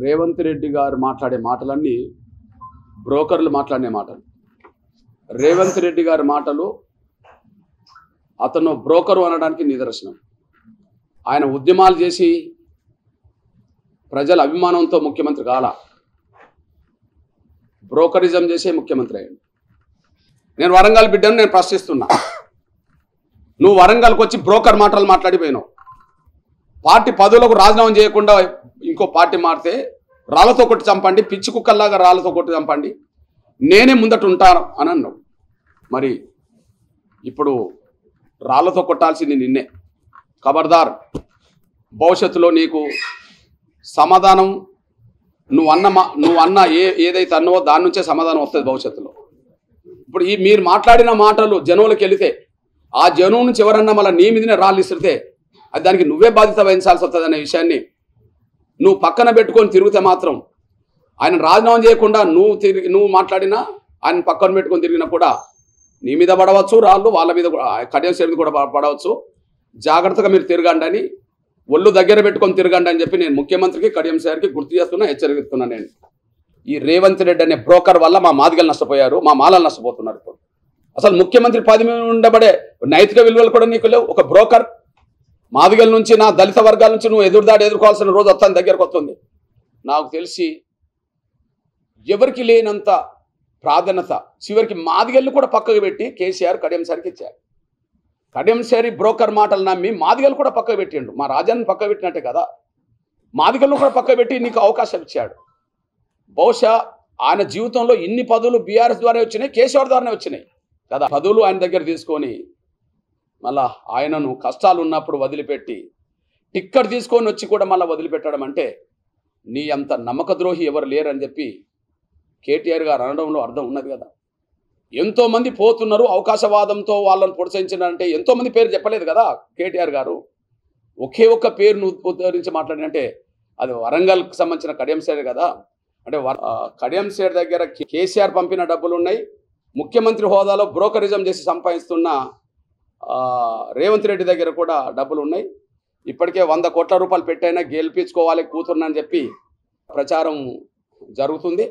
రేవంత్ రెడ్డి గారు మాట్లాడే మాటలన్నీ బ్రోకర్లు మాట్లాడే మాటలు. రేవంత్ రెడ్డి గారి మాటలు అతను బ్రోకరు అనడానికి నిదర్శనం. ఆయన ఉద్యమాలు చేసి ప్రజల అభిమానంతో ముఖ్యమంత్రి కాల, బ్రోకరిజం చేసే ముఖ్యమంత్రి అయ్యాడు. నేను వరంగల్ బిడ్డను నేను ప్రశ్నిస్తున్నా. నువ్వు వరంగల్కి వచ్చి బ్రోకర్ మాటలు మాట్లాడిపోయినావు. పార్టీ పదవులకు రాజీనామా చేయకుండా ఇంకో పార్టీ మారితే రాళ్లతో కొట్టి చంపండి, పిచ్చి కుక్కల్లాగా రాళ్లతో కొట్టి చంపండి, నేనే ముందట ఉంటాను అని అన్నావు. మరి ఇప్పుడు రాళ్లతో కొట్టాల్సింది నిన్నే. ఖబర్దార్, భవిష్యత్తులో నీకు సమాధానం నువ్వు అన్న ఏదైతే అన్నావో దాని నుంచే సమాధానం వస్తుంది భవిష్యత్తులో. ఇప్పుడు మీరు మాట్లాడిన మాటలు జనంలోకి వెళితే ఆ జనం నుంచి ఎవరన్నా మళ్ళీ నీ మీదనే రాళ్ళు ఇస్తే అది దానికి నువ్వే బాధ్యత వహించాల్సి వస్తుంది అనే విషయాన్ని నువ్వు పక్కన పెట్టుకొని తిరిగితే మాత్రం ఆయన రాజీనామా చేయకుండా నువ్వు మాట్లాడినా ఆయన పక్కన పెట్టుకొని తిరిగినా కూడా నీ మీద పడవచ్చు రాళ్ళు, వాళ్ళ మీద కడియం సేర్ మీద కూడా పడవచ్చు. జాగ్రత్తగా మీరు తిరగండి అని, ఒళ్ళు దగ్గర పెట్టుకొని తిరగండి అని చెప్పి నేను ముఖ్యమంత్రికి కడియం సేర్కి గుర్తు చేస్తున్నా, హెచ్చరిస్తున్నా. నేను ఈ రేవంత్ రెడ్డి అనే బ్రోకర్ వల్ల మా మాదిగలు నష్టపోయారు, మా మాలలు నష్టపోతున్నారు. ఇప్పుడు అసలు ముఖ్యమంత్రి పదవి మీద ఉండబడే నైతిక విలువలు కూడా నీకు లేవు. ఒక బ్రోకర్ మాదిగల నుంచి, నా దళిత వర్గాల నుంచి నువ్వు ఎదుర్కోవాల్సిన రోజు వస్తాను, దగ్గరకు వస్తుంది. నాకు తెలిసి ఎవరికి లేనంత ప్రాధాన్యత చివరికి మాదిగల్ని కూడా పక్కకు పెట్టి కేసీఆర్ కడియం సార్కి ఇచ్చారు. కడియం సారి బ్రోకర్ మాటలు నమ్మి మాదిగలు కూడా పక్కకు పెట్టిండు. మా రాజాన్ని పక్కకు పెట్టినట్టే కదా, మాదిగలను కూడా పక్కకు పెట్టి నీకు అవకాశం ఇచ్చాడు. బహుశా ఆయన జీవితంలో ఇన్ని పదవులు బీఆర్ఎస్ ద్వారా వచ్చినాయి, కేసీఆర్ ద్వారానే వచ్చినాయి కదా. పదవులు ఆయన దగ్గర తీసుకొని మళ్ళా ఆయనను కష్టాలు ఉన్నప్పుడు వదిలిపెట్టి టిక్కెట్ తీసుకొని వచ్చి కూడా మళ్ళీ వదిలిపెట్టడం అంటే నీ అంత నమ్మక ద్రోహి ఎవరు లేరని చెప్పి కేటీఆర్ గారు అనడంలో అర్థం ఉన్నది కదా. ఎంతోమంది పోతున్నారు, అవకాశవాదంతో వాళ్ళని ప్రోత్సహించారంటే ఎంతోమంది పేరు చెప్పలేదు కదా కేటీఆర్ గారు. ఒకే ఒక్క పేరును ఉద్ధరించి మాట్లాడినంటే అది వరంగల్కి సంబంధించిన కడియం సేర్ కదా. అంటే కడియం సేర్ దగ్గర కేసీఆర్ పంపిన డబ్బులు ఉన్నాయి, ముఖ్యమంత్రి హోదాలో బ్రోకరిజం చేసి సంపాదిస్తున్న రేవంత్ రెడ్డి దగ్గర కూడా డబ్బులు ఉన్నాయి. ఇప్పటికే 100 కోట్ల రూపాయలు పెట్టైనా గెలిపించుకోవాలి కూతురునని చెప్పి ప్రచారం జరుగుతుంది.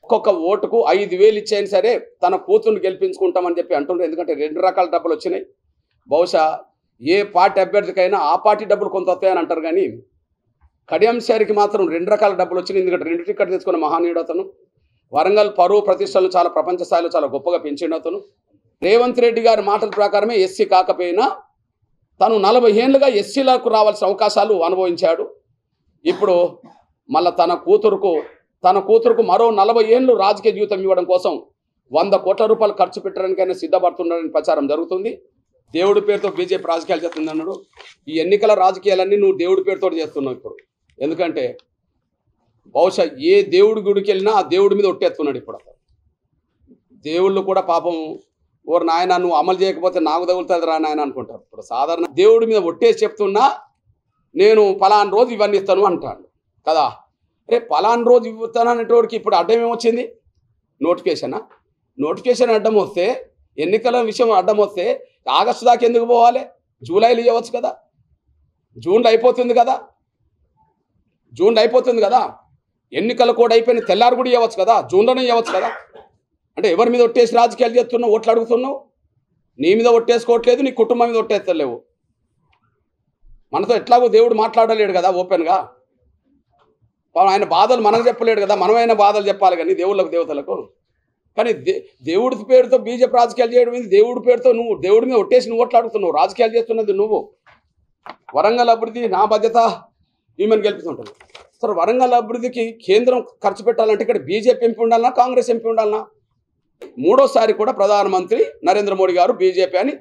ఒక్కొక్క ఓటుకు 5,000 ఇచ్చేయని సరే తన కూతుర్ని గెలిపించుకుంటామని చెప్పి అంటున్నారు. ఎందుకంటే 2 రకాల డబ్బులు వచ్చినాయి. బహుశా ఏ పార్టీ అభ్యర్థికైనా ఆ పార్టీ డబ్బులు కొంత వస్తాయని అంటారు, కానీ కడియం సార్కి మాత్రం 2 రకాల డబ్బులు వచ్చినాయి. ఎందుకంటే 2 టికెట్ తీసుకున్న మహానీయుడు అతను. వరంగల్ పరువు ప్రతిష్టలు చాలా ప్రపంచ స్థాయిలో చాలా గొప్పగా పెంచిండు అతను. రేవంత్ రెడ్డి గారి మాటల ప్రకారమే ఎస్సీ కాకపోయినా తను 40 ఏళ్ళుగా ఎస్సీలకు రావాల్సిన అవకాశాలు అనుభవించాడు. ఇప్పుడు మళ్ళీ తన కూతురుకు మరో 40 ఏళ్ళు రాజకీయ జీవితం ఇవ్వడం కోసం 100 కోట్ల రూపాయలు ఖర్చు పెట్టడానికైనా సిద్ధపడుతున్నాడని ప్రచారం జరుగుతుంది. దేవుడి పేరుతో బీజేపీ రాజకీయాలు చేస్తుంది అన్నాడు. ఈ ఎన్నికల రాజకీయాలన్నీ నువ్వు దేవుడి పేరుతో చేస్తున్నావు ఇప్పుడు. ఎందుకంటే బహుశా ఏ దేవుడి గుడికి వెళ్ళినా ఆ దేవుడి మీద ఒట్టేస్తున్నాడు ఇప్పుడు. అతను దేవుళ్ళు కూడా పాపం ఓరు నాయన నువ్వు అమలు చేయకపోతే నాకు తగులుతుంది రా నాయన అనుకుంటారు. ఇప్పుడు సాధారణ దేవుడి మీద ఒట్టేసి చెప్తున్నా నేను పలానా రోజు ఇవన్నీ ఇస్తాను అంటాడు కదా. రే పలానా రోజు ఇవ్వుతాను అనేటోడికి ఇప్పుడు అడ్డం ఏమొచ్చింది? నోటిఫికేషన్ అడ్డం వస్తే, ఎన్నికల విషయం అడ్డం వస్తే ఆగస్టు దాకా ఎందుకు పోవాలి? జూలైలో ఇవ్వచ్చు కదా, జూన్లో అయిపోతుంది కదా. ఎన్నికలు కూడా అయిపోయిన తెల్లారు కూడా ఇవ్వచ్చు కదా, జూన్లోనే ఇవ్వచ్చు కదా. అంటే ఎవరి మీద ఒట్టేసి రాజకీయాలు చేస్తున్నావు, ఓట్లు అడుగుతున్నావు? నీ మీద ఒట్టేసుకోవట్లేదు, నీ కుటుంబం మీద ఒట్టేస్తలేవు. మనతో ఎట్లాగో దేవుడు మాట్లాడలేడు కదా ఓపెన్గా. ఆయన బాధలు మనకు చెప్పలేడు కదా, మనమైన బాధలు చెప్పాలి కానీ దేవుళ్ళకు దేవతలకు. కానీ దేవుడి పేరుతో బీజేపీ రాజకీయాలు చేయడం ఏంది? దేవుడి పేరుతో నువ్వు దేవుడి మీద ఒట్టేసి నువ్వు ఓట్లు అడుగుతున్నావు, రాజకీయాలు చేస్తున్నది నువ్వు. వరంగల్ అభివృద్ధి నా బాధ్యత ఈమెను గెలిపిస్తుంటుంది. సరే, వరంగల్ అభివృద్ధికి కేంద్రం ఖర్చు పెట్టాలంటే ఇక్కడ బీజేపీ ఎంపీ ఉండాలన్నా, కాంగ్రెస్ ఎంపీ ఉండాలన్నా? 3వ సారి కూడా ప్రధానమంత్రి నరేంద్ర మోడీ గారు బీజేపీ అని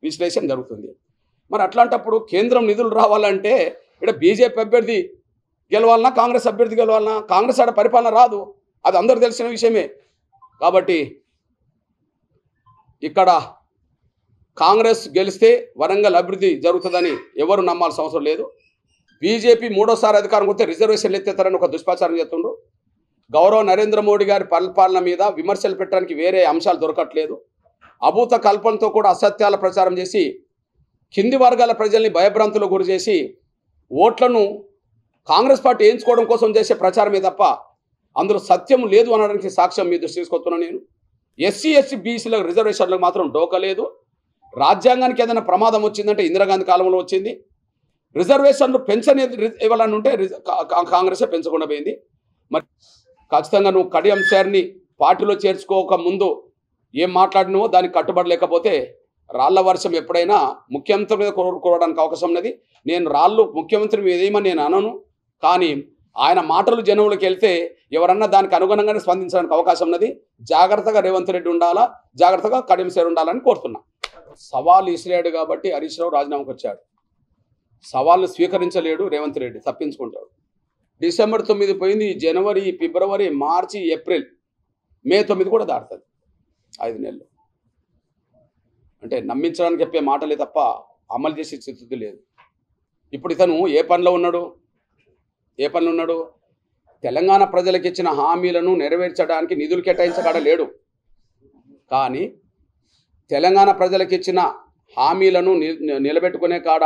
విశ్లేషణ జరుగుతుంది. మరి అట్లాంటప్పుడు కేంద్రం నిధులు రావాలంటే ఇక్కడ బీజేపీ అభ్యర్థి గెలవాలన్నా, కాంగ్రెస్ అభ్యర్థి గెలవాలన్నా? కాంగ్రెస్ ఆడ పరిపాలన రాదు, అది అందరూ తెలిసిన విషయమే. కాబట్టి ఇక్కడ కాంగ్రెస్ గెలిస్తే వరంగల్ అభివృద్ధి జరుగుతుందని ఎవరు నమ్మాల్సిన అవసరం లేదు. బీజేపీ 3వ సారి అధికారం వస్తే రిజర్వేషన్లు ఎత్తేస్తారని ఒక దుష్ప్రచారం చేస్తుండ్రు. గౌరవ నరేంద్ర మోడీ గారి పరిపాలన మీద విమర్శలు పెట్టడానికి వేరే అంశాలు దొరకట్లేదు. అభూత కల్పనతో కూడా అసత్యాల ప్రచారం చేసి కింది వర్గాల ప్రజల్ని భయభ్రాంతులకు గురి చేసి ఓట్లను కాంగ్రెస్ పార్టీ వేయించుకోవడం కోసం చేసే ప్రచారమే తప్ప అందులో సత్యం లేదు అనడానికి సాక్ష్యం మీ దృష్టి తీసుకొస్తున్నాను నేను. ఎస్సీ ఎస్టీ బీసీల రిజర్వేషన్లకు మాత్రం డోకా లేదు. రాజ్యాంగానికి ఏదైనా ప్రమాదం వచ్చిందంటే ఇందిరాగాంధీ కాలంలో వచ్చింది. రిజర్వేషన్లు పెన్షన్ ఇవ్వాలని ఉంటే కాంగ్రెసే పెంచకుండా పోయింది. మరి ఖచ్చితంగా నువ్వు కడియం సార్ని పార్టీలో చేర్చుకోక ముందు ఏం మాట్లాడినవో దానికి కట్టుబడలేకపోతే రాళ్ల వర్షం ఎప్పుడైనా ముఖ్యమంత్రి మీద కోరడానికి అవకాశం ఉన్నది. నేను రాళ్ళు ముఖ్యమంత్రి మీద ఏమని నేను అనను, కానీ ఆయన మాటలు జనంలోకి వెళ్తే ఎవరన్నా దానికి అనుగుణంగానే స్పందించడానికి అవకాశం ఉన్నది. జాగ్రత్తగా రేవంత్ రెడ్డి ఉండాలా, జాగ్రత్తగా కడియం సార్ ఉండాలని కోరుతున్నా. సవాల్ ఇసిరాడు కాబట్టి హరీష్ రావు రాజీనామాకు వచ్చాడు. సవాళ్ళు స్వీకరించలేడు రేవంత్ రెడ్డి, తప్పించుకుంటాడు. డిసెంబర్ 9 పోయింది, జనవరి, ఫిబ్రవరి, మార్చి, ఏప్రిల్, మే 9 కూడా దాటుతుంది. 5 నెలలు అంటే నమ్మించడానికి చెప్పే మాటలే తప్ప అమలు చేసే స్థితి లేదు. ఇప్పుడు ఇతను ఏ పనిలో ఉన్నాడు? తెలంగాణ ప్రజలకు ఇచ్చిన హామీలను నెరవేర్చడానికి నిధులు కేటాయించకాడ లేడు. కానీ తెలంగాణ ప్రజలకు ఇచ్చిన హామీలను నిలబెట్టుకునే కాడ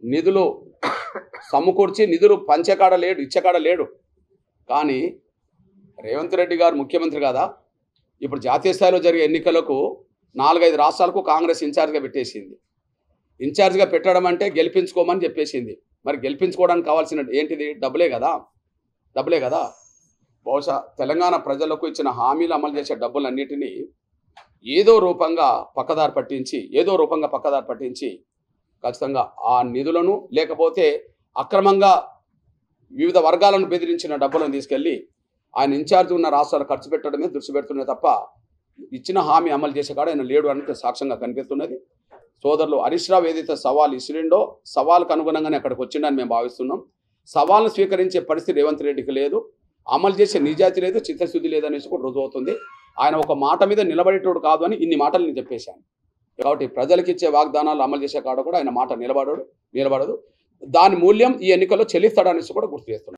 నిధులు సమకూర్చి నిధులు పంచేకాడ లేడు, ఇచ్చేకాడ లేడు. కానీ రేవంత్ రెడ్డి గారు ముఖ్యమంత్రి కాదా? ఇప్పుడు జాతీయ స్థాయిలో జరిగే ఎన్నికలకు 4-5 రాష్ట్రాలకు కాంగ్రెస్ ఇన్ఛార్జ్గా పెట్టేసింది. ఇన్ఛార్జ్గా పెట్టడం అంటే గెలిపించుకోమని చెప్పేసింది. మరి గెలిపించుకోవడానికి కావాల్సిన ఏంటిది? డబ్బులే కదా. బహుశా తెలంగాణ ప్రజలకు ఇచ్చిన హామీలు అమలు చేసే డబ్బులన్నిటినీ ఏదో రూపంగా పక్కదారి పట్టించి ఖచ్చితంగా ఆ నిధులను, లేకపోతే అక్రమంగా వివిధ వర్గాలను బెదిరించిన డబ్బులను తీసుకెళ్ళి ఆయన ఇన్ఛార్జ్ ఉన్న రాష్ట్రాలు ఖర్చు పెట్టడమే దృష్టి పెడుతున్నాయి తప్ప ఇచ్చిన హామీ అమలు చేసే కాడ ఆయన లేడు అనేది సాక్ష్యంగా కనిపిస్తున్నది. సోదరులు హరీష్ రావు ఏదైతే సవాల్ ఇసిరిండో సవాల్కు అనుగుణంగానే అక్కడికి వచ్చిండని మేము భావిస్తున్నాం. సవాల్ను స్వీకరించే పరిస్థితి రేవంత్ రెడ్డికి లేదు, అమలు చేసే నిజాయితీ లేదు, చిత్తశుద్ధి లేదనేసి కూడా రుజువు అవుతుంది. ఆయన ఒక మాట మీద నిలబడేటోడు కాదు అని ఇన్ని మాటలు నేను చెప్పేశాను. కాబట్టి ప్రజలకు ఇచ్చే వాగ్దానాలు అమలు చేసే కాడ కూడా ఆయన మాట నిలబడదు. దాని మూల్యం ఈ ఎన్నికల్లో చెల్లిస్తాడనేసి కూడా గుర్తు చేస్తున్నాను.